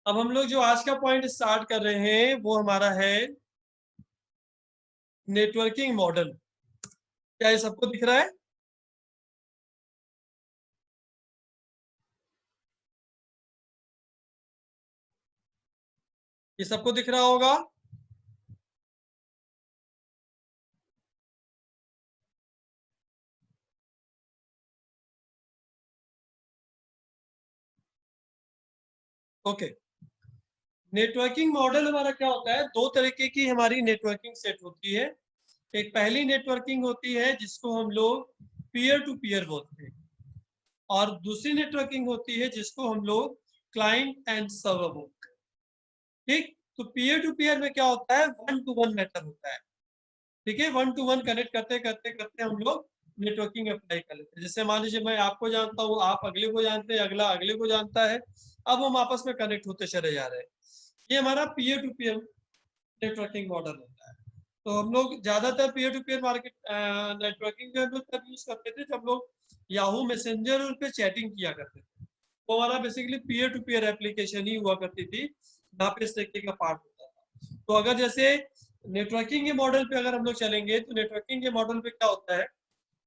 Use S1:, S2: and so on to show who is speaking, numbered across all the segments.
S1: अब हम लोग जो आज का पॉइंट स्टार्ट कर रहे हैं वो हमारा है नेटवर्किंग मॉडल। क्या ये सबको दिख रहा है? ये सबको दिख रहा होगा। ओके। नेटवर्किंग मॉडल हमारा क्या होता है? दो तरीके की हमारी नेटवर्किंग सेट होती है। एक पहली नेटवर्किंग होती है जिसको हम लोग पीयर टू पीयर बोलते हैं, और दूसरी नेटवर्किंग होती है जिसको हम लोग क्लाइंट एंड सर्वर बोलते हैं। ठीक, तो पीयर टू पीयर में क्या होता है? वन टू वन मैटर होता है। ठीक है, वन टू वन कनेक्ट करते करते करते हम लोग नेटवर्किंग अप्लाई कर लेते हैं। जैसे मान लीजिए मैं आपको जानता हूँ, आप अगले को जानते हैं, अगला अगले को जानता है, अब हम आपस में कनेक्ट होते चले जा रहे हैं। ये हमारा peer to peer networking model होता है। तो हम लोग ज्यादातर peer to peer market networking जो हम लोग तब यूज करते थे जब लोग याहू मैसेंजर पे चैटिंग किया करते थे। तो हमारा basically peer to peer application ही हुआ करती थी जहाँ पे इस तरीके का पार्ट होता था। तो अगर जैसे नेटवर्किंग के मॉडल पे अगर हम लोग चलेंगे तो नेटवर्किंग के मॉडल पे क्या होता है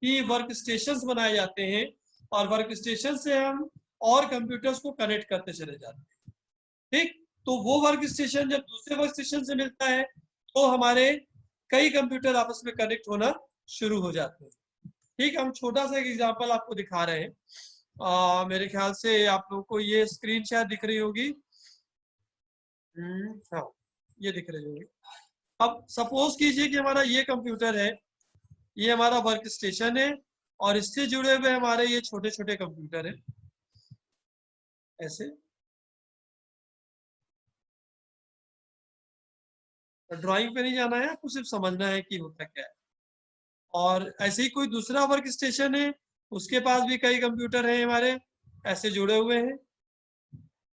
S1: कि वर्क स्टेशन बनाए जाते हैं, और वर्क स्टेशन से हम और कंप्यूटर्स को कनेक्ट करते चले जाते हैं। ठीक, तो वो वर्क स्टेशन जब दूसरे वर्क स्टेशन से मिलता है तो हमारे कई कंप्यूटर आपस में कनेक्ट होना शुरू हो जाते हैं। ठीक, हम छोटा सा एक एग्जांपल आपको दिखा रहे हैं। मेरे ख्याल से आप लोगों को ये स्क्रीन शायद दिख रही होगी। हाँ, ये दिख रही होगी। अब सपोज कीजिए कि हमारा ये कंप्यूटर है, ये हमारा वर्क स्टेशन है, और इससे जुड़े हुए हमारे ये छोटे छोटे कंप्यूटर है ऐसे। ड्राइंग पे नहीं जाना है, आपको सिर्फ समझना है कि होता क्या है। और ऐसे ही कोई दूसरा वर्क स्टेशन है, उसके पास भी कई कंप्यूटर हैं हमारे ऐसे जुड़े हुए हैं।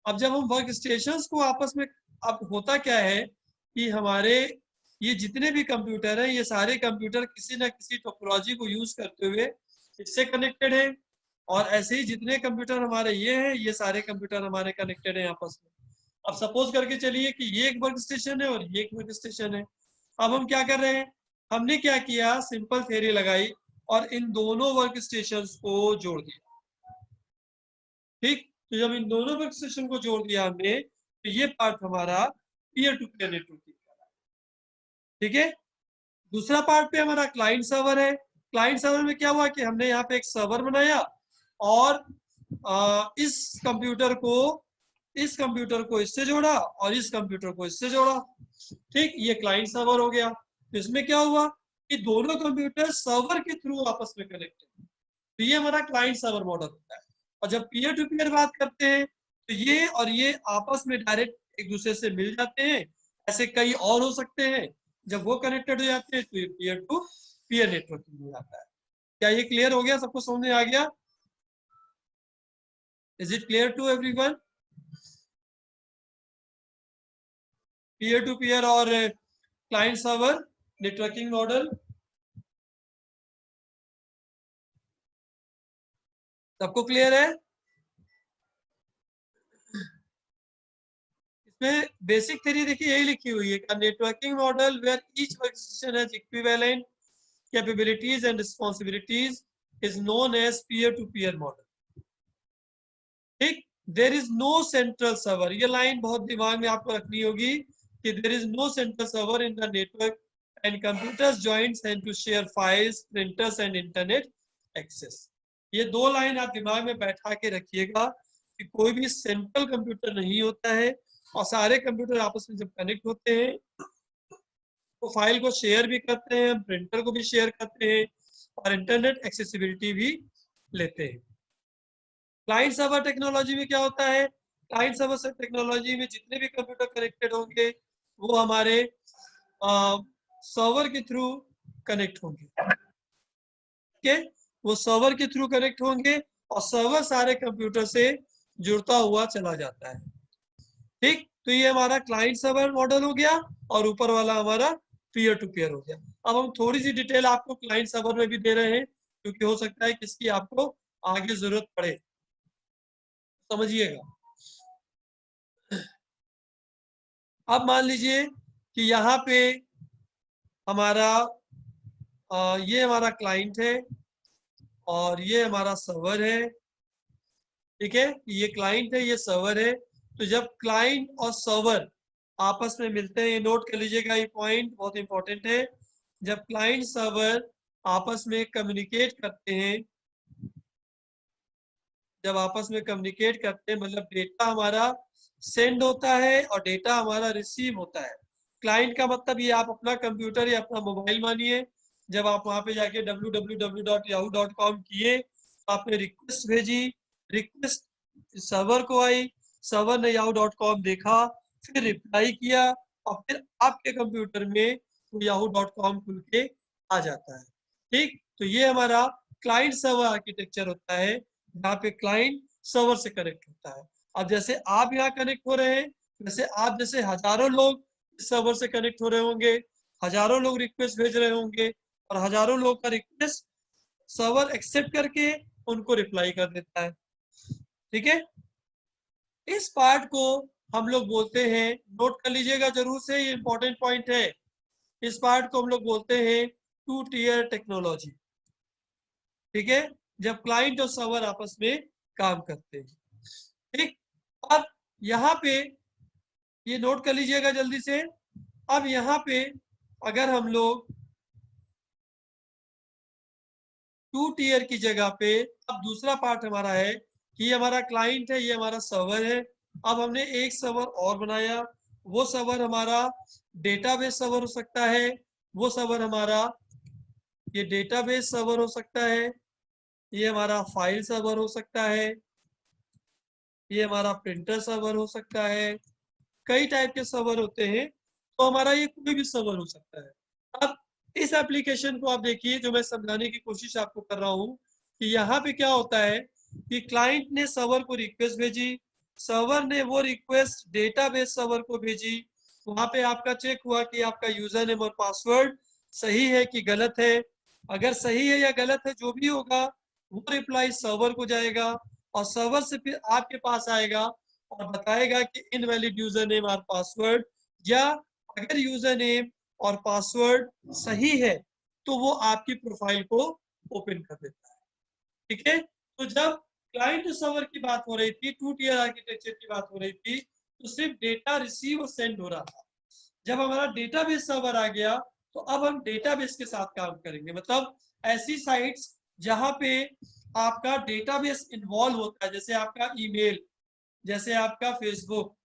S1: अब जब हम वर्क स्टेशन को आपस में, अब होता क्या है कि हमारे ये जितने भी कंप्यूटर हैं ये सारे कंप्यूटर किसी ना किसी टोपोलॉजी को यूज करते हुए इससे कनेक्टेड है, और ऐसे ही जितने कंप्यूटर हमारे ये हैं ये सारे कंप्यूटर हमारे कनेक्टेड हैं आपस में। अब सपोज करके चलिए कि ये एक वर्क स्टेशन है और ये एक वर्क स्टेशन है। अब हम क्या कर रहे हैं? हमने क्या किया, सिंपल थ्योरी लगाई और इन दोनों वर्क स्टेशन को जोड़ दिया। ठीक, तो जब इन दोनों वर्क स्टेशन को जोड़ दिया हमने तो ये पार्ट हमारा पीयर टू पीयर नेटवर्किंग का है। ठीक है, दूसरा पार्ट पे हमारा क्लाइंट सर्वर है। क्लाइंट सर्वर में क्या हुआ कि हमने यहाँ पे एक सर्वर बनाया और इस कंप्यूटर को इससे जोड़ा और इस कंप्यूटर को इससे जोड़ा। ठीक, ये क्लाइंट सर्वर हो गया। तो इसमें क्या हुआ कि दोनों कंप्यूटर सर्वर के थ्रू आपस में कनेक्ट है। तो ये हमारा क्लाइंट सर्वर मॉडल होता है। और जब पीयर टू पीयर बात करते हैं तो ये और ये आपस में डायरेक्ट एक दूसरे से मिल जाते हैं। ऐसे कई और हो सकते हैं, जब वो कनेक्टेड हो जाते हैं तो ये पीयर टू पीयर नेटवर्किंग हो जाता है। क्या ये क्लियर हो गया? सबको समझ में आ गया? Is it clear to everyone? Peer to peer और क्लाइंट सर्वर नेटवर्किंग मॉडल सबको क्लियर है? इसमें बेसिक थ्योरी देखिए यही लिखी हुई है, networking model where each workstation has equivalent capabilities and responsibilities is known as peer to peer model. ठीक, there is no central server. ये लाइन बहुत दिमाग में आपको रखनी होगी कि there is no central server in the network and computers joints and to share files, printers and internet access. ये दो लाइन आप दिमाग में बैठा के रखिएगा कि कोई भी सेंट्रल कंप्यूटर नहीं होता है, और सारे कंप्यूटर आपस में जब कनेक्ट होते हैं तो फाइल को शेयर भी करते हैं, प्रिंटर को भी शेयर करते हैं, और इंटरनेट एक्सेसिबिलिटी भी लेते हैं। क्लाइंट सर्वर टेक्नोलॉजी में क्या होता है? क्लाइंट सर्वर टेक्नोलॉजी में जितने भी कंप्यूटर कनेक्टेड होंगे वो हमारे सर्वर के थ्रू कनेक्ट होंगे। ठीक है, वो सर्वर के थ्रू कनेक्ट होंगे और सर्वर सारे कंप्यूटर से जुड़ता हुआ चला जाता है। ठीक, तो ये हमारा क्लाइंट सर्वर मॉडल हो गया और ऊपर वाला हमारा पीयर टू पीयर हो गया। अब हम थोड़ी सी डिटेल आपको क्लाइंट सर्वर में भी दे रहे हैं क्योंकि हो सकता है कि इसकी आपको आगे जरूरत पड़े, समझिएगा। अब मान लीजिए कि यहाँ पे हमारा ये हमारा क्लाइंट है और ये हमारा सर्वर है, ठीक है। ये क्लाइंट है, ये सर्वर है। तो जब क्लाइंट और सर्वर आपस में मिलते हैं, ये नोट कर लीजिएगा, ये पॉइंट बहुत इंपॉर्टेंट है। जब क्लाइंट सर्वर आपस में कम्युनिकेट करते हैं, जब आपस में कम्युनिकेट करते हैं मतलब डेटा हमारा सेंड होता है और डेटा हमारा रिसीव होता है। क्लाइंट का मतलब ये आप अपना कंप्यूटर या अपना मोबाइल मानिए। जब आप वहां पे जाके www.yahoo.com किए, आपने रिक्वेस्ट भेजी, रिक्वेस्ट सर्वर को आई, सर्वर ने yahoo.com देखा, फिर रिप्लाई किया और फिर आपके कंप्यूटर में वो yahoo.com खुल के आ जाता है। ठीक, तो ये हमारा क्लाइंट सर्वर आर्किटेक्चर होता है, जहाँ पे क्लाइंट सर्वर से कनेक्ट होता है। अब जैसे आप यहाँ कनेक्ट हो रहे हैं, वैसे आप जैसे हजारों लोग सर्वर से कनेक्ट हो रहे होंगे, हजारों लोग रिक्वेस्ट भेज रहे होंगे और हजारों लोग का रिक्वेस्ट सर्वर एक्सेप्ट करके उनको रिप्लाई कर देता है। ठीक है, इस पार्ट को हम लोग बोलते हैं, नोट कर लीजिएगा जरूर से, ये इंपॉर्टेंट पॉइंट है। इस पार्ट को हम लोग बोलते हैं टू टियर टेक्नोलॉजी। ठीक है, जब क्लाइंट और सर्वर आपस में काम करते हैं। ठीक, अब यहाँ पे ये नोट कर लीजिएगा जल्दी से। अब यहाँ पे अगर हम लोग टू टियर की जगह पे, अब दूसरा पार्ट हमारा है कि ये हमारा क्लाइंट है, ये हमारा सर्वर है। अब हमने एक सर्वर और बनाया, वो सर्वर हमारा डेटाबेस सर्वर हो सकता है, वो सर्वर हमारा ये डेटाबेस सर्वर हो सकता है, ये हमारा फाइल सर्वर हो सकता है, ये हमारा प्रिंटर सर्वर हो सकता है। कई टाइप के सर्वर होते हैं, तो हमारा ये कोई भी सर्वर हो सकता है। अब इस एप्लीकेशन को आप देखिए, जो मैं समझाने की कोशिश आपको कर रहा हूँ कि यहाँ पे क्या होता है कि क्लाइंट ने सर्वर को रिक्वेस्ट भेजी, सर्वर ने वो रिक्वेस्ट डेटाबेस सर्वर को भेजी, वहां पे आपका चेक हुआ कि आपका यूजर नेम और पासवर्ड सही है कि गलत है। अगर सही है या गलत है जो भी होगा, वो रिप्लाई सर्वर को जाएगा और सर्वर से फिर आपके पास आएगा और बताएगा कि इनवैलिड यूजर नेम और पासवर्ड, या अगर यूजर नेम और पासवर्ड सही है तो वो आपकी प्रोफाइल को ओपन कर देता है। ठीक है, तो जब क्लाइंट सर्वर की बात हो रही थी, टू टियर आर्किटेक्चर की बात हो रही थी, तो सिर्फ डेटा रिसीव और सेंड हो रहा था। जब हमारा डेटाबेस सर्वर आ गया, तो अब हम डेटाबेस के साथ काम करेंगे। मतलब ऐसी साइट्स जहां पे आपका डेटाबेस इन्वॉल्व होता है, जैसे आपका ईमेल, जैसे आपका फेसबुक।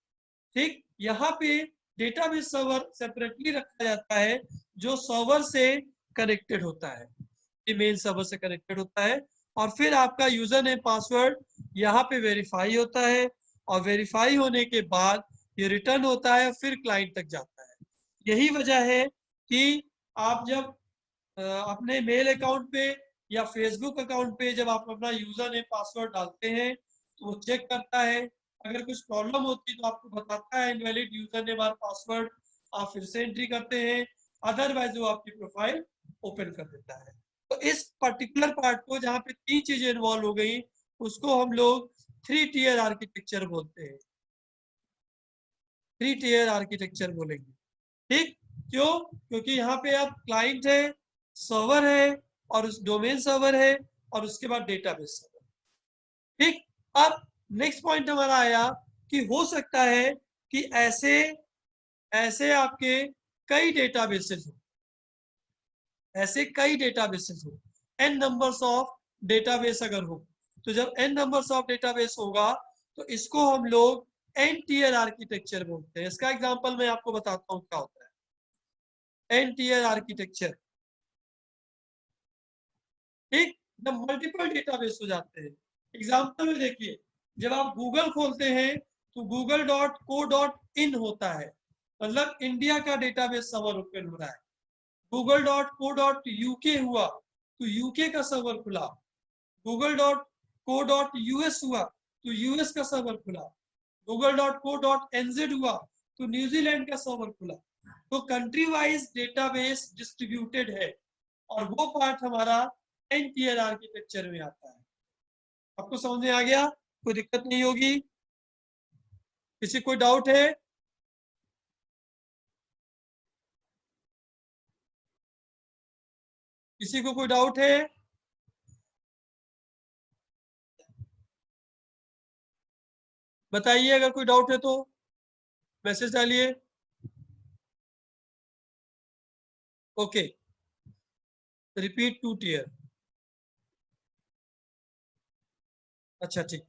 S1: ठीक, यहाँ पे डेटाबेस सर्वर सेपरेटली रखा जाता है, जो सर्वर से कनेक्टेड होता है, ईमेल सर्वर से कनेक्टेड होता है। और फिर आपका यूजर नेम पासवर्ड यहाँ पे वेरीफाई होता है और वेरीफाई होने के बाद ये रिटर्न होता है, फिर क्लाइंट तक जाता है। यही वजह है कि आप जब अपने मेल अकाउंट पे या फेसबुक अकाउंट पे जब आप अपना यूजर नेम पासवर्ड डालते हैं, तो वो चेक करता है। अगर कुछ प्रॉब्लम होती है तो आपको बताता है इनवैलिड यूजर नेम और पासवर्ड, आप फिर से एंट्री करते हैं, अदरवाइज वो आपकी प्रोफाइल ओपन कर देता है। तो इस पर्टिकुलर पार्ट को, जहाँ पे तीन चीजें इन्वॉल्व हो गई, उसको हम लोग थ्री टियर आर्किटेक्चर बोलते हैं, थ्री टियर आर्किटेक्चर बोलेंगे। ठीक, क्यों? क्योंकि यहाँ पे अब क्लाइंट है, सर्वर है और उस डोमेन सर्वर है और उसके बाद डेटाबेस सर्वर। ठीक, अब नेक्स्ट पॉइंट हमारा आया कि हो सकता है कि ऐसे ऐसे आपके कई डेटाबेसेस हो, ऐसे कई डेटाबेसेस हो, n नंबर्स ऑफ डेटाबेस अगर हो, तो जब n नंबर्स ऑफ डेटाबेस होगा तो इसको हम लोग एन टियर आर्किटेक्चर बोलते हैं। इसका एग्जांपल मैं आपको बताता हूँ क्या होता है एन टियर आर्किटेक्चर। ठीक, जब मल्टीपल डेटाबेस हो जाते हैं, एग्जांपल में देखिए, जब आप गूगल खोलते हैं तो google.co.in होता है, मतलब इंडिया का डेटाबेस सर्वर ओपन हो रहा है। google.co.uk हुआ तो यूके का सर्वर खुला, google.co.us हुआ तो यूएस का सर्वर खुला, google.co.nz हुआ तो न्यूजीलैंड का सर्वर खुला। तो कंट्री वाइज डेटाबेस डिस्ट्रीब्यूटेड है और वो पार्ट हमारा एन टियर आर्किटेक्चर में आता है। आपको समझ में आ गया? कोई दिक्कत नहीं होगी? किसी कोई डाउट है? किसी को कोई डाउट है? बताइए, अगर कोई डाउट है तो मैसेज डालिए। Okay, repeat 2 tier. अच्छा ठीक,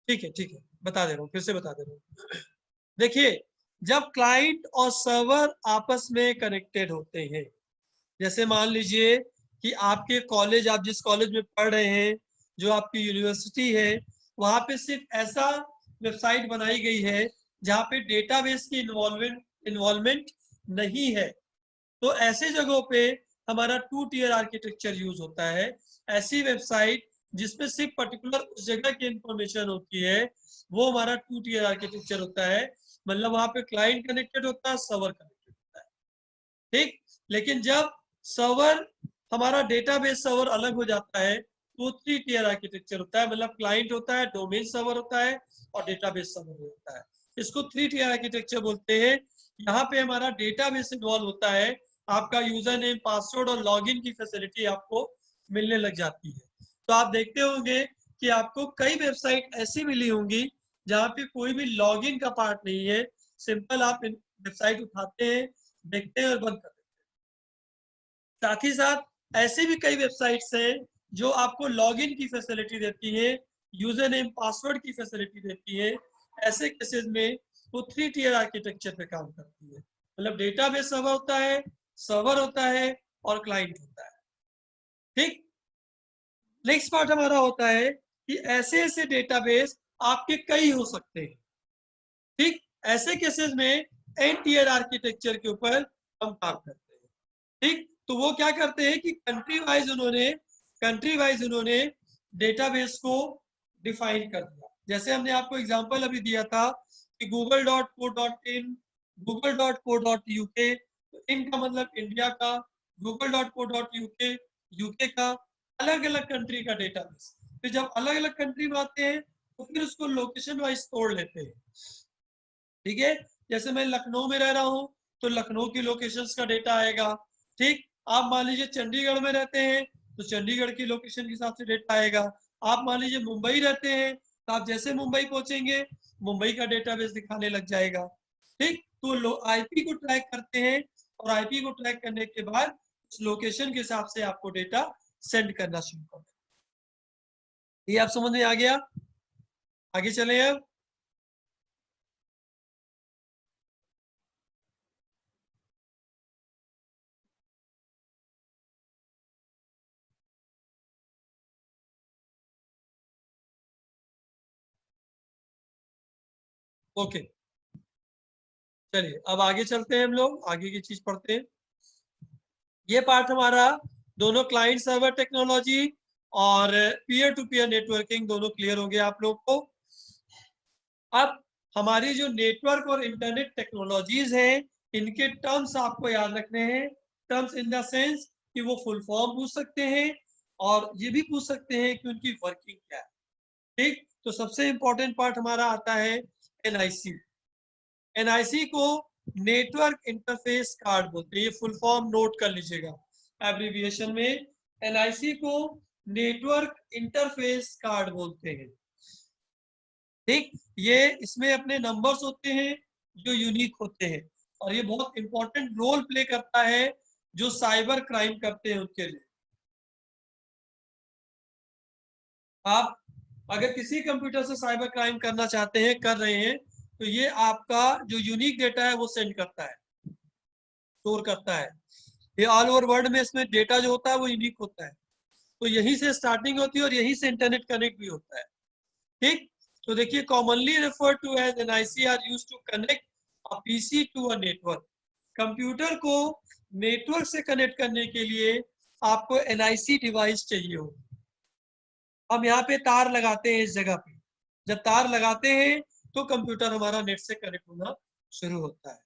S1: ठीक है, बता दे रहा हूँ, फिर से बता दे रहा हूँ। देखिए, जब क्लाइंट और सर्वर आपस में कनेक्टेड होते हैं, जैसे मान लीजिए कि आपके कॉलेज, आप जिस कॉलेज में पढ़ रहे हैं, जो आपकी यूनिवर्सिटी है, वहां पे सिर्फ ऐसा वेबसाइट बनाई गई है जहाँ पे डेटाबेस की इन्वॉल्वमेंट नहीं है, तो ऐसे जगहों पे हमारा 2 टियर आर्किटेक्चर यूज होता है। ऐसी वेबसाइट जिसमें सिर्फ पर्टिकुलर उस जगह की इंफॉर्मेशन होती है, वो हमारा 2 टियर आर्किटेक्चर होता है। मतलब वहां पे क्लाइंट कनेक्टेड होता है, सर्वर कनेक्टेड होता है, ठीक। लेकिन जब सर्वर, हमारा डेटाबेस सर्वर अलग हो जाता है, तो 3 टियर आर्किटेक्चर होता है। मतलब क्लाइंट होता है, डोमेन सर्वर होता है और डेटाबेस सर्वर होता है। इसको 3 टियर आर्किटेक्चर बोलते हैं। यहाँ पे हमारा डेटाबेस इन्वॉल्व होता है, आपका यूजर नेम, पासवर्ड और लॉगिन की फैसिलिटी आपको मिलने लग जाती है। तो आप देखते होंगे कि आपको कई वेबसाइट ऐसी मिली होंगी जहाँ पे कोई भी लॉगिन का पार्ट नहीं है, सिंपल आप वेबसाइट उठाते हैं, देखते हैं और बंद कर देते हैं। साथ ही साथ ऐसी भी कई वेबसाइट्स हैं जो आपको लॉगिन की फैसिलिटी देती है, यूजर नेम पासवर्ड की फैसिलिटी देती है। ऐसे केसेस में वो 3 टियर आर्किटेक्चर पे काम करती है। मतलब डेटाबेस सर्वर होता है और क्लाइंट होता है, ठीक। नेक्स्ट पार्ट हमारा होता है कि ऐसे ऐसे डेटाबेस आपके कई हो सकते हैं, ठीक। ऐसे केसेस में एन टियर आर्किटेक्चर के ऊपर हम काम करते हैं, ठीक। तो वो क्या करते हैं कि कंट्री वाइज उन्होंने डेटाबेस को डिफाइन कर दिया। जैसे हमने आपको एग्जांपल अभी दिया था कि google.co.in, google.co.uk, इन का मतलब इंडिया का, google.co.uk यूके का, अलग अलग कंट्री का डेटाबेस। फिर जब अलग अलग कंट्री में आते हैं तो फिर उसको लोकेशन वाइज तोड़ लेते हैं, ठीक है। जैसे मैं लखनऊ में रह रहा हूँ तो लखनऊ की लोकेशंस का डेटा आएगा, ठीक। आप मान लीजिए चंडीगढ़ में रहते हैं तो चंडीगढ़ की लोकेशन के हिसाब से डेटा आएगा। आप मान लीजिए मुंबई रहते हैं तो आप जैसे मुंबई पहुंचेंगे, मुंबई का डेटाबेस दिखाने लग जाएगा, ठीक। तो आईपी को ट्रैक करते हैं और आईपी को ट्रैक करने के बाद उस लोकेशन के हिसाब से आपको डेटा सेंड करना शुरू कर दें। ये आप समझ में आ गया? आगे चले अब। ओके, चलिए अब आगे चलते हैं, हम लोग आगे की चीज पढ़ते हैं। ये पार्ट हमारा दोनों क्लाइंट सर्वर टेक्नोलॉजी और पीयर टू पीयर नेटवर्किंग दोनों क्लियर हो गया आप लोग को। अब हमारी जो नेटवर्क और इंटरनेट टेक्नोलॉजीज हैं, इनके टर्म्स आपको याद रखने हैं। टर्म्स इन द सेंस कि वो फुल फॉर्म पूछ सकते हैं और ये भी पूछ सकते हैं कि उनकी वर्किंग क्या है, ठीक। तो सबसे इंपॉर्टेंट पार्ट हमारा आता है एनआईसी। एनआईसी को नेटवर्क इंटरफेस कार्ड बोलते हैं, ये फुल फॉर्म नोट कर लीजिएगा एब्रीविएशन में। एनआईसी को नेटवर्क इंटरफेस कार्ड बोलते हैं, ठीक। ये इसमें अपने नंबर्स होते हैं जो यूनिक होते हैं और ये बहुत इंपॉर्टेंट रोल प्ले करता है जो साइबर क्राइम करते हैं उनके लिए। आप अगर किसी कंप्यूटर से साइबर क्राइम करना चाहते हैं, कर रहे हैं, तो ये आपका जो यूनिक डेटा है वो सेंड करता है, स्टोर करता है। ये ऑल ओवर वर्ल्ड में इसमें डेटा जो होता है वो यूनिक होता है, तो यहीं से स्टार्टिंग होती है और यहीं से इंटरनेट कनेक्ट भी होता है, ठीक। तो देखिए, commonly refer to as NIC are used to connect a PC to a network. Computer को नेटवर्क से कनेक्ट करने के लिए आपको एनआईसी डिवाइस चाहिए हो। हम यहाँ पे तार लगाते हैं इस जगह पे, जब तार लगाते हैं तो कंप्यूटर हमारा नेट से कनेक्ट होना शुरू होता है।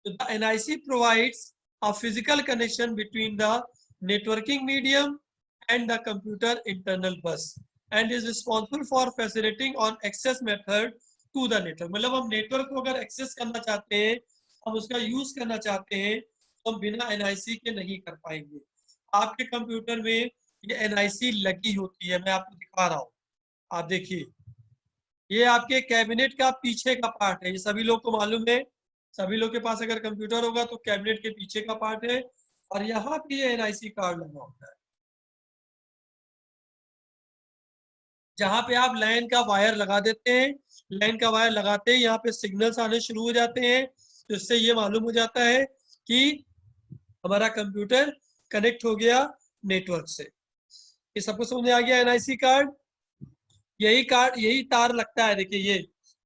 S1: तो the NIC provides a physical connection between the networking medium and the computer internal bus and is responsible for facilitating on access method to the network। मतलब हम नेटवर्क को अगर एक्सेस करना चाहते हैं, हम उसका यूज करना चाहते हैं, तो हम बिना NIC के नहीं कर पाएंगे। आपके कंप्यूटर में ये NIC लगी होती है, मैं आपको दिखा रहा हूँ। आप देखिए, ये आपके कैबिनेट का पीछे का पार्ट है, ये सभी लोग को मालूम है। सभी लोग के पास अगर कंप्यूटर होगा तो कैबिनेट के पीछे का पार्ट है, और यहाँ पे ये NIC कार्ड लगा होता है। जहाँ पे आप लाइन का वायर लगा देते हैं, लाइन का वायर लगाते ही यहाँ पे सिग्नल्स आने शुरू हो जाते हैं, तो इससे ये मालूम हो जाता है कि हमारा कंप्यूटर कनेक्ट हो गया नेटवर्क से। ये सबको समझ में आ गया NIC कार्ड? यही तार लगता है, देखिए ये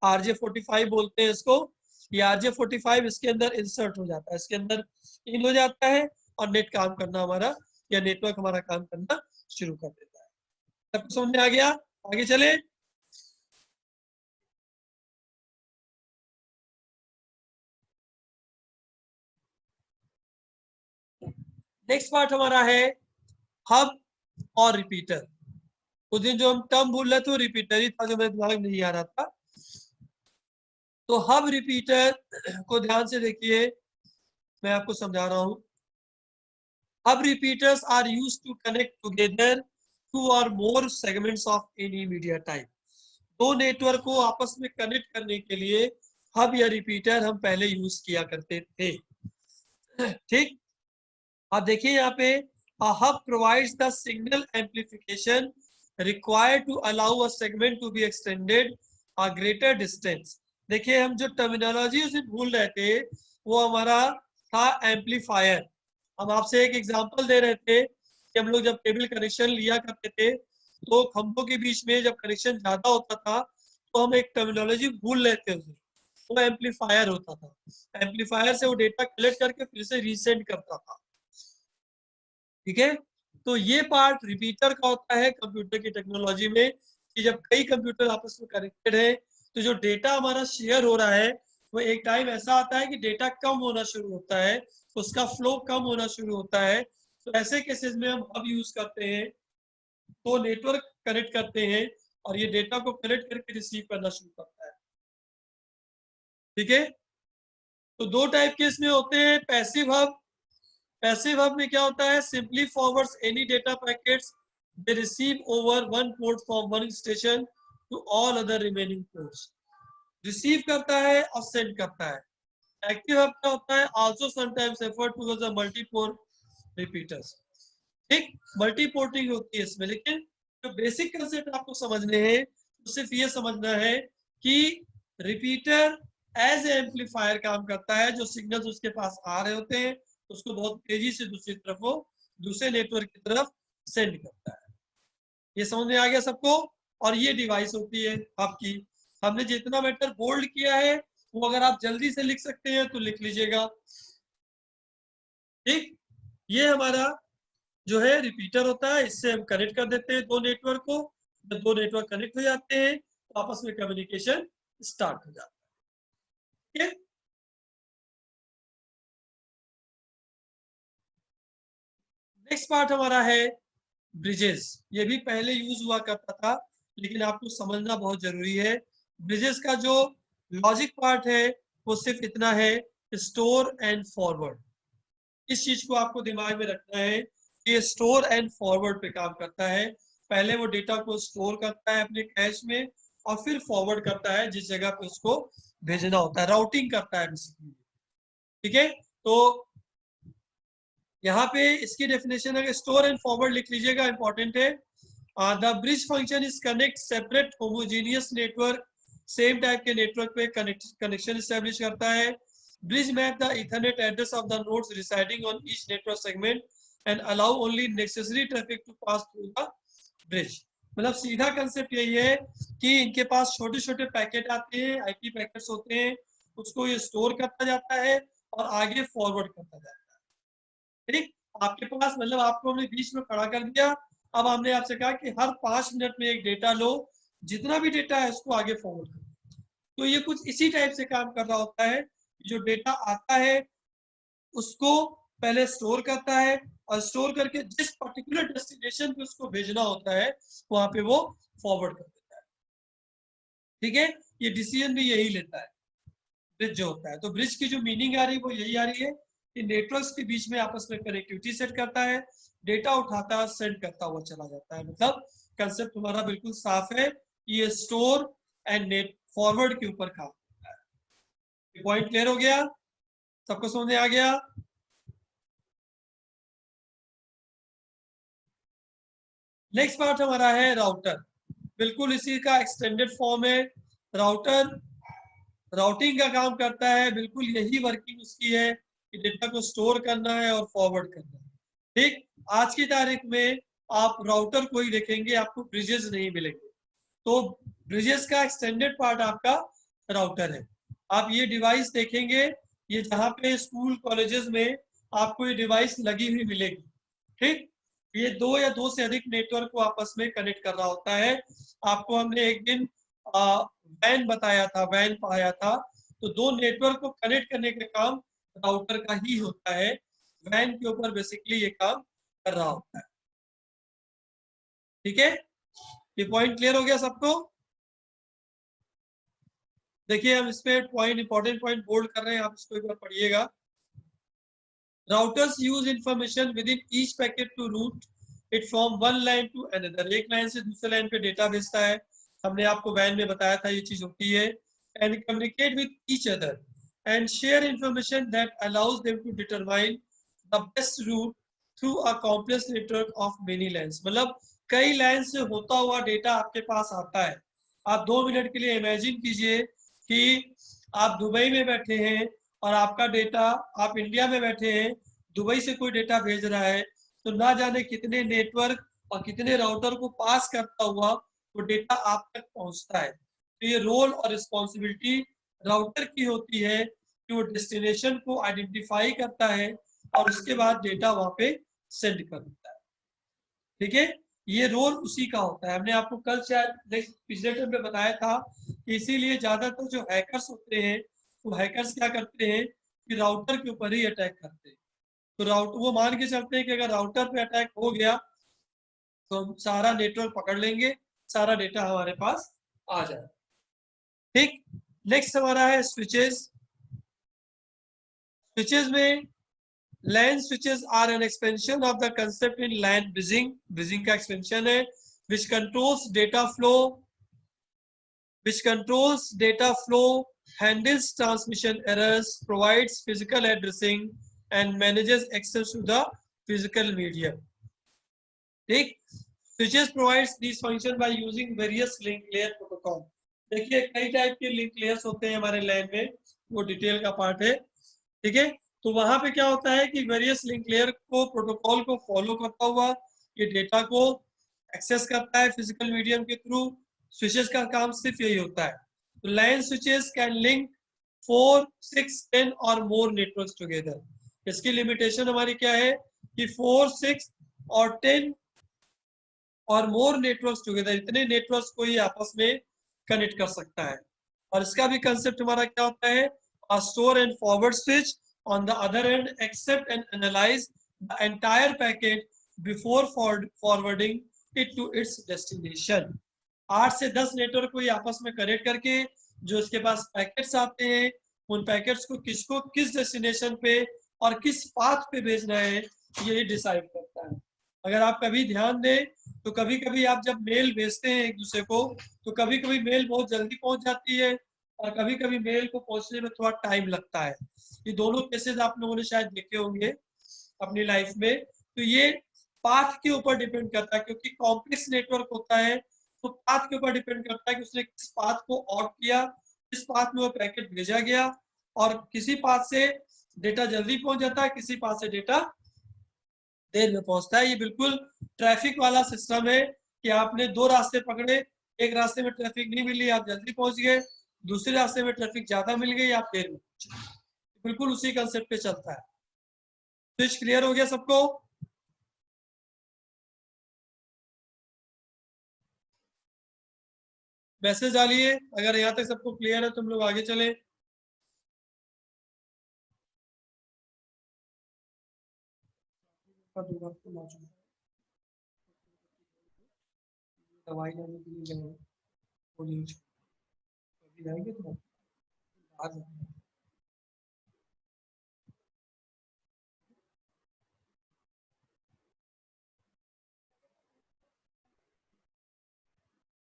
S1: RJ45 बोलते हैं इसको। ये RJ45 इसके अंदर इंसर्ट हो जाता है, इसके अंदर इन हो जाता है, और नेट काम करना हमारा, या नेटवर्क हमारा काम करना शुरू कर देता है। सबको समझ में आ गया? आगे चले। नेक्स्ट पार्ट हमारा है हब और रिपीटर। उस दिन जो हम टर्म भूल रहे थे वो रिपीटर ही था, जो मेरे दिमाग में नहीं आ रहा था। तो हब रिपीटर को ध्यान से देखिए, मैं आपको समझा रहा हूं। Hub repeaters are used to connect together two or more segments of any media type. दो नेटवर्क को आपस में कनेक्ट करने के लिए हब या रिपीटर हम पहले यूज किया करते थे। ठीक, आप देखिए यहाँ पे a hub provides the signal amplification required to allow a segment to be extended a greater distance। देखिए, हम जो टर्मिनोलॉजी उसे भूल रहे थे वो हमारा था एम्पलीफायर। हम आपसे एक एग्जांपल दे रहे थे कि हम लोग जब केबल कनेक्शन लिया करते थे तो खंभों के बीच में जब कनेक्शन ज्यादा होता था तो हम एक टर्मिनोलॉजी भूल लेते थे, वो एम्पलीफायर होता था। एम्पलीफायर से वो डेटा कलेक्ट करके फिर से रीसेंड करता था। ठीक है, तो ये पार्ट रिपीटर का होता है कंप्यूटर की टेक्नोलॉजी में, कि जब कई कंप्यूटर आपस में कनेक्टेड है तो जो डेटा हमारा शेयर हो रहा है वो एक टाइम ऐसा आता है कि डेटा कम होना शुरू होता है, उसका फ्लो कम होना शुरू होता है। तो ऐसे केसेस में हम हब यूज करते हैं, तो नेटवर्क कनेक्ट करते हैं और ये डेटा को कनेक्ट करके रिसीव करना शुरू करता है। ठीक है, तो दो टाइप के इसमें होते हैं, पैसिव हब। पैसिव हब में क्या होता है, simply forwards any data packets they receive over one port from one station to all other remaining ports. Receive करता है और सेंड करता है। एक्टिव हब क्या होता है, also sometimes refer to as a multiport repeaters. ठीक, मल्टी पोर्टिंग होती है इसमें, लेकिन जो बेसिक कंसेप्ट आपको समझने हैं तो सिर्फ ये समझना है कि रिपीटर एज ए एम्पलीफायर काम करता है। जो सिग्नल्स उसके पास आ रहे होते हैं उसको बहुत तेजी से दूसरी तरफ वो दूसरे नेटवर्क की तरफ सेंड करता है। ये समझ में आ गया सबको? और ये डिवाइस होती है आपकी। हमने जितना मैटर बोल्ड किया है वो अगर आप जल्दी से लिख सकते हैं तो लिख लीजिएगा। ठीक, ये हमारा जो है रिपीटर होता है, इससे हम कनेक्ट कर देते हैं दो नेटवर्क को। जब दो नेटवर्क कनेक्ट हो जाते हैं तो आपस में कम्युनिकेशन स्टार्ट हो जाता है। ठीक है, नेक्स्ट पार्ट हमारा है ब्रिजेस। ये भी पहले यूज हुआ करता था लेकिन आपको समझना बहुत जरूरी है। ब्रिजेस का जो लॉजिक पार्ट है वो सिर्फ इतना है, स्टोर एंड फॉरवर्ड। इस चीज को आपको दिमाग में रखना है कि ये स्टोर एंड फॉरवर्ड पे काम करता है। पहले वो डेटा को स्टोर करता है अपने कैश में और फिर फॉरवर्ड करता है जिस जगह पे उसको भेजना होता है, राउटिंग करता है बेसिकली। ठीक है, तो यहाँ पे इसकी डेफिनेशन है, स्टोर एंड फॉरवर्ड लिख लीजिएगा, इंपॉर्टेंट है। The bridge function is connect separate homogeneous network. Same type के नेटवर्क पे कनेक्शन स्टैब्लिश करता है। Bridge map the ethernet address of the nodes residing on each network segment and allow only necessary traffic to pass through the bridge. मतलब सीधा concept यही है कि इनके पास छोटे छोटे पैकेट आते हैं, आईपी पैकेट्स होते हैं, उसको ये स्टोर करता जाता है और आगे फॉरवर्ड करता जाता है। ठीक, आपके पास मतलब आपको हमने बीच में खड़ा कर दिया, अब हमने आपसे कहा कि हर 5 मिनट में एक डेटा लो, जितना भी डेटा है उसको आगे फॉरवर्ड करो। तो ये कुछ इसी टाइप से काम कर रहा होता है, जो डेटा आता है उसको पहले स्टोर करता है और स्टोर करके जिस पर्टिकुलर डेस्टिनेशन पे उसको भेजना होता है वहां पे वो फॉरवर्ड कर देता है। ठीक है, ये डिसीजन भी यही लेता है ब्रिज जो होता है। तो ब्रिज की जो मीनिंग आ रही है वो यही आ रही है कि नेटवर्क्स के बीच में आपस में कनेक्टिविटी सेट करता है, डेटा उठाता है, सेंड करता हुआ चला जाता है। मतलब कंसेप्ट हमारा बिल्कुल साफ है, ये स्टोर एंड नेट फॉरवर्ड के ऊपर काम करता है। पॉइंट क्लियर हो गया, सबको समझ में आ गया? नेक्स्ट पार्ट हमारा है राउटर, बिल्कुल इसी का एक्सटेंडेड फॉर्म है। राउटर राउटिंग का काम करता है, बिल्कुल यही वर्किंग उसकी है कि डेटा को स्टोर करना है और फॉरवर्ड करना है। ठीक, आज की तारीख में आप राउटर को ही देखेंगे, आपको ब्रिजेस नहीं मिलेंगे। तो ब्रिजेस का एक्सटेंडेड पार्ट आपका राउटर है। आप ये डिवाइस देखेंगे, ये जहाँ पे स्कूल कॉलेजेस में आपको ये डिवाइस लगी हुई मिलेगी। ठीक, ये दो या दो से अधिक नेटवर्क को आपस में कनेक्ट कर रहा होता है। आपको हमने एक दिन वैन बताया था, वैन पढ़ाया था। तो दो नेटवर्क को कनेक्ट करने का काम राउटर का ही होता है। वैन के ऊपर बेसिकली ये काम कर रहा होता है। ठीक है, ये पॉइंट क्लियर हो गया सबको? देखिए हम इस पे पॉइंट, इंपॉर्टेंट पॉइंट बोल्ड कर रहे हैं, आप इसको एक बार पढ़िएगा। Routers use information within each packet to route it from one line to another. एक लाइन से दूसरे लाइन पे डेटा भेजता है, हमने आपको वैन में बताया था ये चीज होती है। And communicate with each other and share information that allows them to determine the best route through a complex network of many lines. मतलब कई लाइन से होता हुआ डेटा आपके पास आता है। आप 2 मिनट के लिए इमेजिन कीजिए कि आप दुबई में बैठे हैं और आपका डेटा, आप इंडिया में बैठे हैं, दुबई से कोई डेटा भेज रहा है, तो ना जाने कितने नेटवर्क और कितने राउटर को पास करता हुआ वो डेटा आप तक पहुंचता है। तो ये रोल और रिस्पॉन्सिबिलिटी राउटर की होती है कि वो डेस्टिनेशन को आइडेंटिफाई करता है और उसके बाद डेटा वहां पे सेंड कर देता है। ठीक है, ये रोल उसी का होता है। हमने आपको कल शायद पिछले टाइम में बताया था कि इसीलिए ज्यादातर जो हैकर्स होते हैं वो हैकर्स क्या करते हैं कि राउटर के ऊपर ही अटैक करते हैं। तो राउटर वो मान के चलते हैं कि अगर राउटर पे अटैक हो गया तो हम सारा नेटवर्क पकड़ लेंगे, सारा डेटा हमारे पास आ जाए। ठीक, नेक्स्ट हमारा है स्विचेस। स्विचेस में LAN switches are an expansion of the concept in LAN bridging. Bridging का expansion है, which controls data flow, handles transmission errors, provides physical addressing, and manages access to the physical medium. ठीक, switches provides these function by using various link layer protocol. देखिए कई type के link layers होते हैं हमारे LAN में, वो detail का पार्ट है। ठीक है, तो वहां पे क्या होता है कि वेरियस लिंक लेयर को, प्रोटोकॉल को फॉलो करता हुआ ये डेटा को एक्सेस करता है फिजिकल मीडियम के थ्रू। स्विचेस का काम सिर्फ यही होता है। तो LAN स्विचेस कैन लिंक 4, 6, 10 और मोर नेटवर्क्स टुगेदर। इसकी लिमिटेशन हमारी क्या है कि 4, 6 और 10 और मोर नेटवर्क्स टुगेदर, इतने नेटवर्क्स को ही आपस में कनेक्ट कर सकता है। और इसका भी कंसेप्ट हमारा क्या होता है, store and forward switch on the other end accept and analyze the entire packet before forwarding it to its destination। 8 से 10 नेटवर्क को आपस में कनेक्ट करके जो इसके पास पैकेट्स आते हैं, उन पैकेट्स को किसको किस डेस्टिनेशन पे और किस पाथ पे भेजना है ये डिसाइड करता है। अगर आप कभी ध्यान दें तो कभी कभी आप जब मेल भेजते हैं एक दूसरे को, तो कभी कभी मेल बहुत जल्दी पहुंच जाती है और कभी कभी मेल को पहुंचने में थोड़ा टाइम लगता है। ये दोनों केसेस आप लोगों ने शायद देखे होंगे अपनी लाइफ में। तो ये पाथ के ऊपर डिपेंड करता है, क्योंकि कॉम्प्लेक्स नेटवर्क होता है तो पाथ के ऊपर डिपेंड करता है कि उसने किस पाथ को आउट किया, किस पाथ में वो पैकेट भेजा गया। और किसी पाथ से डेटा जल्दी पहुंच जाता है, किसी पाथ से डेटा देर में पहुंचता है। ये बिल्कुल ट्रैफिक वाला सिस्टम है कि आपने दो रास्ते पकड़े, एक रास्ते में ट्रैफिक नहीं मिली आप जल्दी पहुंच गए, दूसरे रास्ते में ट्रैफिक ज्यादा मिल गई आप देर में पहुंचे। बिल्कुल उसी कंसेप्ट पे चलता है। स्विच क्लियर हो गया सबको? मैसेज डालिए अगर यहाँ तक सबको क्लियर है, तुम लोग आगे चले। दवाई लेने के लिए गए, अभी जाएंगे तो आज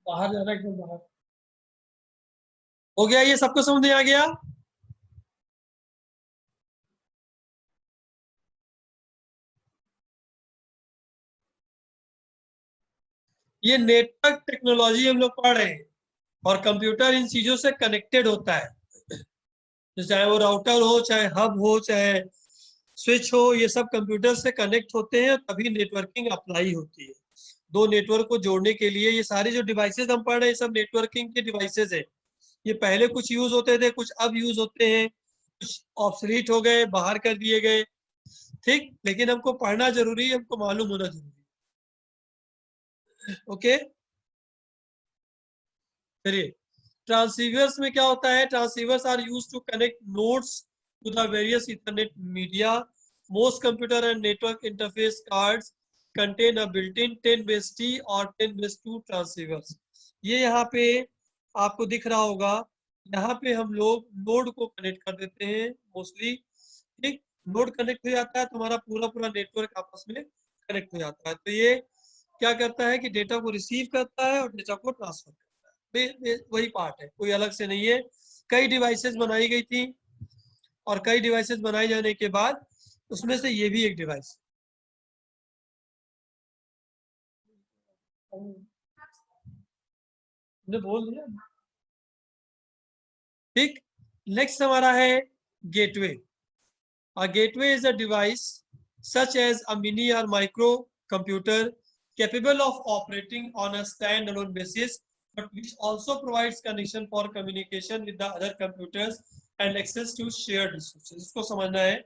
S1: बाहर जाना, एकदम बाहर। हो गया, ये सबको समझ में आ गया? ये नेटवर्क टेक्नोलॉजी हम लोग पढ़ रहे हैं, और कंप्यूटर इन चीजों से कनेक्टेड होता है। तो चाहे वो राउटर हो, चाहे हब हो, चाहे स्विच हो, ये सब कंप्यूटर से कनेक्ट होते हैं, तभी नेटवर्किंग अप्लाई होती है। दो नेटवर्क को जोड़ने के लिए ये सारे जो डिवाइसेस हम पढ़ रहे हैं, सब नेटवर्किंग के डिवाइसेस है। ये पहले कुछ यूज होते थे, कुछ अब यूज होते हैं, कुछ ऑब्सोलीट हो गए, बाहर कर दिए गए। ठीक, लेकिन हमको पढ़ना जरूरी है, हमको मालूम होना जरूरी है। ओके, चलिए। ट्रांसीवर्स में क्या होता है? Transceivers are used to connect nodes to the various Ethernet media. Most computer and network interface cards contain a built-in 10 T और 10 2 ट्रांसीवर्स। ये यहाँ पे आपको दिख रहा होगा, यहाँ पे हम लोग नोड को कनेक्ट कर देते हैं मोस्टली। ठीक, नोड कनेक्ट हो जाता है तो हमारा पूरा पूरा नेटवर्क आपस में कनेक्ट हो जाता है। तो ये क्या करता है कि डेटा को रिसीव करता है और डेटा को ट्रांसफर करता है। वही पार्ट है, कोई अलग से नहीं है। कई डिवाइसेस बनाई गई थी, और कई डिवाइसेस बनाए जाने के बाद उसमें से ये भी एक डिवाइस। ने बोल दिया। ठीक, नेक्स्ट हमारा है gateway. A gateway is a device such as a mini or micro computer capable of operating on a standalone basis, but which also provides connection for communication with the other computers and access to shared resources. इसको समझना है।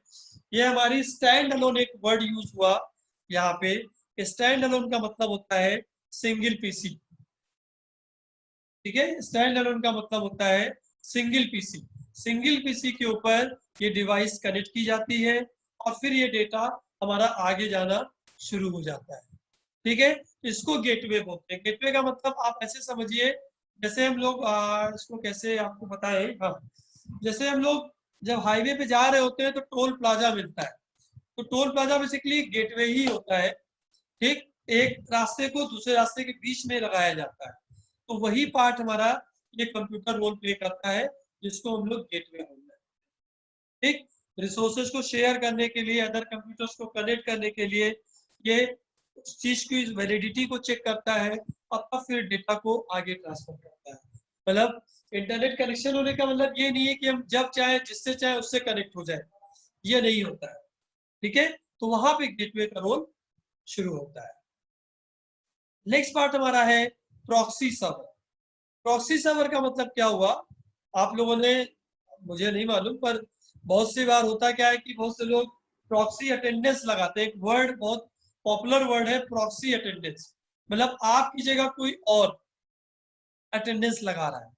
S1: ये हमारी stand alone एक word use हुआ यहाँ पे। Stand alone का मतलब होता है सिंगल पीसी। ठीक है, स्टैंड अलोन का मतलब होता है सिंगल पीसी। सिंगल पीसी के ऊपर ये डिवाइस कनेक्ट की जाती है, और फिर ये डेटा हमारा आगे जाना शुरू हो जाता है। ठीक है, इसको गेटवे बोलते हैं। गेटवे का मतलब आप ऐसे समझिए, जैसे हम लोग इसको कैसे आपको बताएं। हाँ, जैसे हम लोग जब हाईवे पे जा रहे होते हैं तो टोल प्लाजा मिलता है। तो टोल प्लाजा बेसिकली गेटवे ही होता है। ठीक, एक रास्ते को दूसरे रास्ते के बीच में लगाया जाता है। तो वही पार्ट हमारा ये कंप्यूटर रोल प्ले करता है, जिसको हम लोग गेटवे बोलते हैं। ठीक, रिसोर्सेज को शेयर करने के लिए, अदर कंप्यूटर्स को कनेक्ट करने के लिए, ये उस चीज की वैलिडिटी को चेक करता है, और तब फिर डेटा को आगे ट्रांसफर करता है। मतलब इंटरनेट कनेक्शन होने का मतलब ये नहीं है कि हम जब चाहे जिससे चाहे उससे कनेक्ट हो जाए, ये नहीं होता है। ठीक है, तो वहां पे गेटवे का रोल शुरू होता है। नेक्स्ट पार्ट हमारा है प्रॉक्सी सर्वर। प्रॉक्सी सर्वर का मतलब क्या हुआ? आप लोगों ने, मुझे नहीं मालूम, पर बहुत सी बार होता क्या है कि बहुत से लोग प्रॉक्सी अटेंडेंस लगाते हैं। एक वर्ड, बहुत पॉपुलर वर्ड है प्रॉक्सी अटेंडेंस। मतलब आपकी जगह कोई और अटेंडेंस लगा रहा है।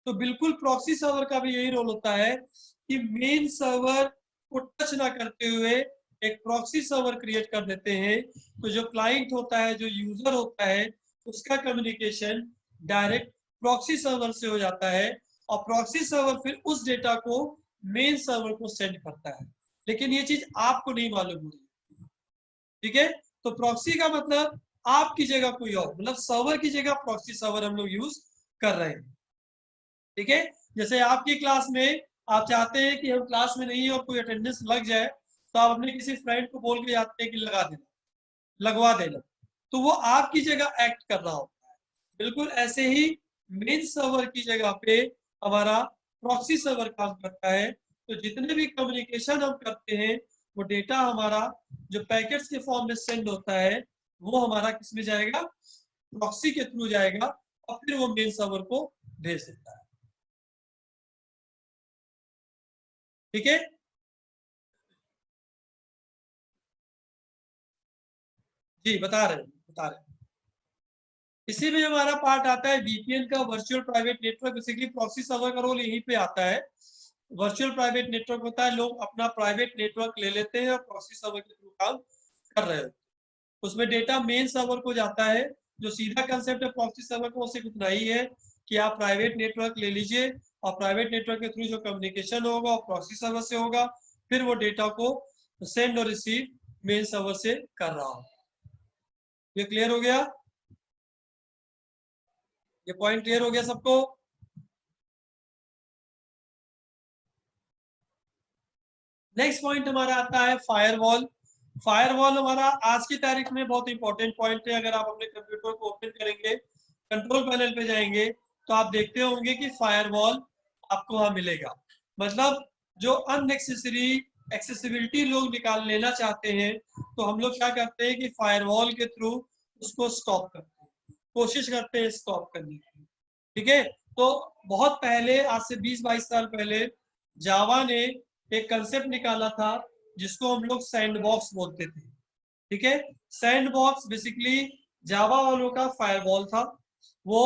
S1: तो बिल्कुल प्रॉक्सी सर्वर का भी यही रोल होता है कि मेन सर्वर को टच ना करते हुए एक प्रॉक्सी सर्वर क्रिएट कर देते हैं। तो जो क्लाइंट होता है, जो यूजर होता है, उसका कम्युनिकेशन डायरेक्ट प्रॉक्सी सर्वर से हो जाता है, और प्रॉक्सी सर्वर फिर उस डेटा को मेन सर्वर को सेंड करता है। लेकिन ये चीज आपको नहीं मालूम हो रही। ठीक है, तो प्रॉक्सी का मतलब आपकी जगह कोई और, मतलब सर्वर की जगह प्रॉक्सी सर्वर हम लोग यूज कर रहे हैं। ठीक है, जैसे आपकी क्लास में आप चाहते हैं कि हम क्लास में नहीं है और कोई अटेंडेंस लग जाए, तो आप अपने किसी फ्रेंड को बोल के जाते हैं कि लगा देना, लगवा देना। तो वो आपकी जगह एक्ट कर रहा होता है। बिल्कुल ऐसे ही मेन सर्वर की जगह पे हमारा प्रॉक्सी सर्वर काम करता है। तो जितने भी कम्युनिकेशन हम करते हैं, वो डेटा हमारा जो पैकेट्स के फॉर्म में सेंड होता है, वो हमारा किस में जाएगा? प्रॉक्सी के थ्रू जाएगा, और फिर वो मेन सर्वर को भेज देता है। ठीक है, जी बता रहे हैं। इसी में हमारा पार्ट आता है वीपीएन का, virtual private network. Basically proxy server का रोल यहीं पे आता है। वर्चुअल प्राइवेट नेटवर्क होता है, लोग अपना प्राइवेट नेटवर्क ले लेते हैं और प्रॉक्सी सर्वर के थ्रू काम कर रहे होते हैं। उसमें डेटा मेन सर्वर को जाता है। जो सीधा कंसेप्ट है प्रॉक्सी सर्वर का, वो सिर्फ इतना ही है कि आप प्राइवेट नेटवर्क ले लीजिए, और प्राइवेट नेटवर्क के थ्रू जो कम्युनिकेशन होगा वो प्रॉक्सी सर्वर से होगा। फिर वो डेटा को सेंड और रिसीव मेन सर्वर से कर रहा हो। ये क्लियर हो गया? ये पॉइंट क्लियर हो गया सबको? नेक्स्ट पॉइंट हमारा आता है फायरवॉल। फायरवॉल हमारा आज की तारीख में बहुत इंपॉर्टेंट पॉइंट है। अगर आप अपने कंप्यूटर को ओपन करेंगे, कंट्रोल पैनल पे जाएंगे, तो आप देखते होंगे कि फायरवॉल आपको वहां मिलेगा। मतलब जो अननेसेसरी एक्सेसिबिलिटी लोग निकाल लेना चाहते हैं, तो हम लोग क्या करते हैं कि फायरवॉल के थ्रू उसको स्टॉप करते हैं, कोशिश करते हैं स्टॉप करने की। ठीक है, तो बहुत पहले, आज से 20-22 साल पहले, जावा ने एक कंसेप्ट निकाला था जिसको हम लोग सैंडबॉक्स बोलते थे। ठीक है, सैंडबॉक्स बेसिकली जावा वालों का फायरवॉल था। वो